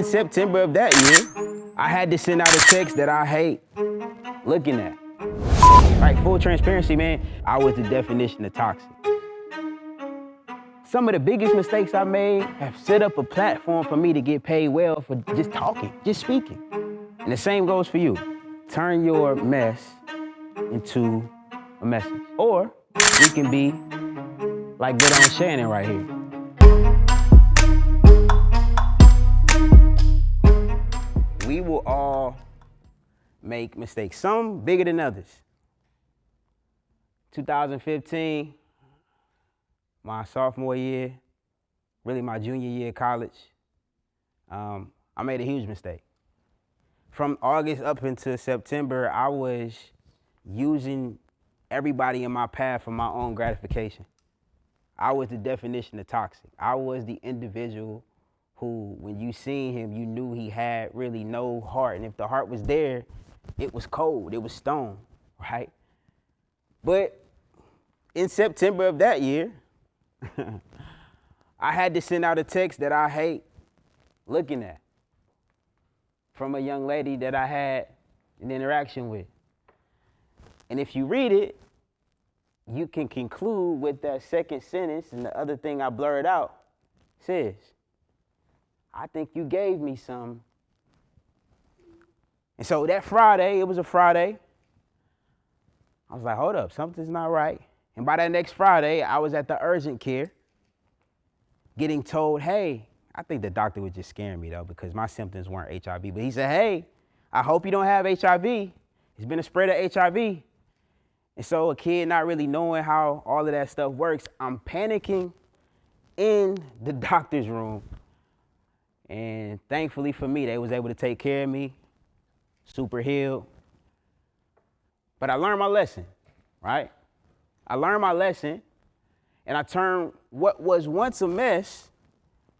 September of that year, I had to send out a text that I hate looking at. Right, full transparency, man, I was the definition of toxic. Some of the biggest mistakes I made have set up a platform for me to get paid well for just talking, just speaking. And the same goes for you. Turn your mess into a message. Or we can be like good on Shannon right here. We will all make mistakes, some bigger than others. 2015, my sophomore year, really my junior year of college, I made a huge mistake. From August up into September, I was using everybody in my path for my own gratification. I was the definition of toxic. I was the individual who, when you seen him, you knew he had really no heart. And if the heart was there, it was cold, it was stone, right? But in September of that year, I had to send out a text that I hate looking at from a young lady that I had an interaction with. And if you read it, you can conclude with that second sentence, and the other thing I blurred out says, I think you gave me some. And so that Friday, it was a Friday, I was like, hold up, something's not right. And by that next Friday, I was at the urgent care getting told, hey, I think the doctor was just scaring me though because my symptoms weren't HIV. But he said, hey, I hope you don't have HIV. It's been a spread of HIV. And so a kid not really knowing how all of that stuff works, I'm panicking in the doctor's room. And thankfully for me, they was able to take care of me, super healed. But I learned my lesson, right? I learned my lesson, and I turned what was once a mess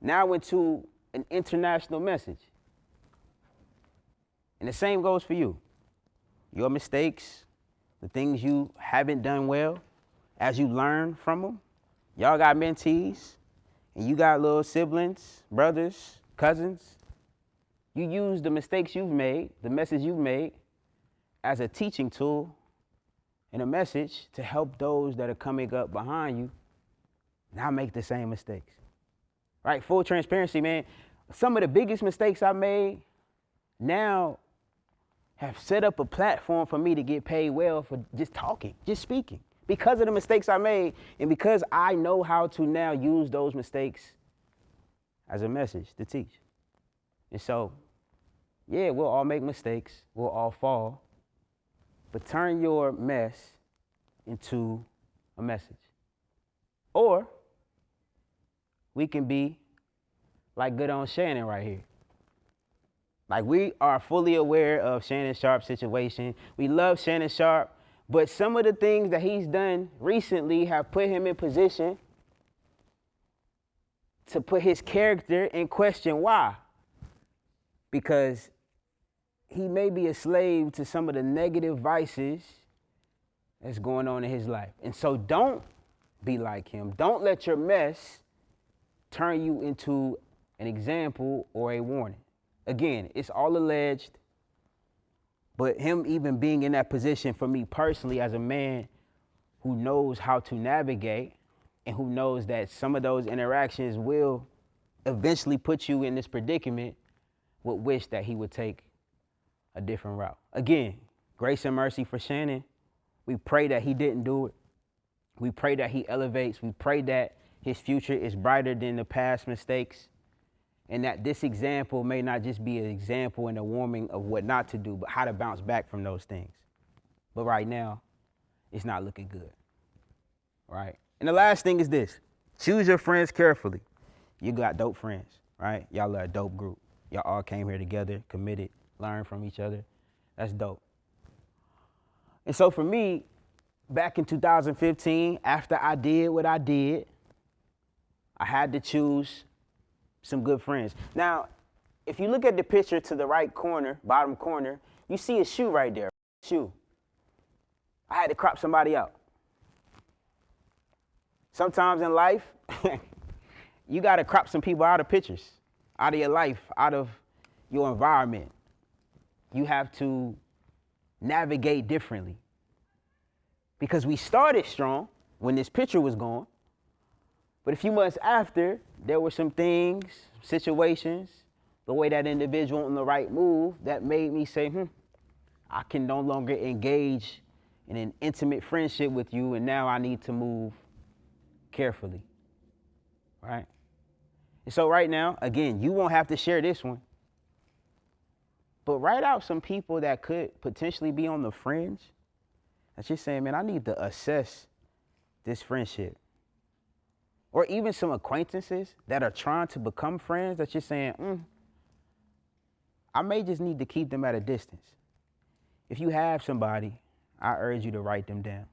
now into an international message. And the same goes for you. Your mistakes, the things you haven't done well, as you learn from them, y'all got mentees, and you got little siblings, brothers, cousins. You use the mistakes you've made, the message you've made, as a teaching tool and a message to help those that are coming up behind you not make the same mistakes. Right? Full transparency, man. Some of the biggest mistakes I made now have set up a platform for me to get paid well for just talking, just speaking, because of the mistakes I made and because I know how to now use those mistakes as a message to teach. And so, yeah, we'll all make mistakes, we'll all fall, but turn your mess into a message. Or we can be like good on Shannon right here. Like, we are fully aware of Shannon Sharp's situation. We love Shannon Sharp, but some of the things that he's done recently have put him in position to put his character in question. Why? Because he may be a slave to some of the negative vices that's going on in his life. And so don't be like him. Don't let your mess turn you into an example or a warning. Again, it's all alleged, but him even being in that position for me personally as a man who knows how to navigate and who knows that some of those interactions will eventually put you in this predicament, would wish that he would take a different route. Again, grace and mercy for Shannon. We pray that he didn't do it. We pray that he elevates. We pray that his future is brighter than the past mistakes, and that this example may not just be an example and a warning of what not to do, but how to bounce back from those things. But right now, it's not looking good, right? And the last thing is this: choose your friends carefully. You got dope friends, right? Y'all are a dope group. Y'all all came here together, committed, learned from each other. That's dope. And so for me, back in 2015, after I did what I did, I had to choose some good friends. Now, if you look at the picture to the right corner, bottom corner, you see a shoe right there, shoe. I had to crop somebody out. Sometimes in life, you gotta crop some people out of pictures, out of your life, out of your environment. You have to navigate differently. Because we started strong when this picture was gone, but a few months after, there were some things, situations, the way that individual on the right move that made me say, I can no longer engage in an intimate friendship with you, and now I need to move carefully, right? And so right now, again, you won't have to share this one, but write out some people that could potentially be on the fringe. That's just saying, man, I need to assess this friendship. Or even some acquaintances that are trying to become friends that you're saying, I may just need to keep them at a distance. If you have somebody, I urge you to write them down.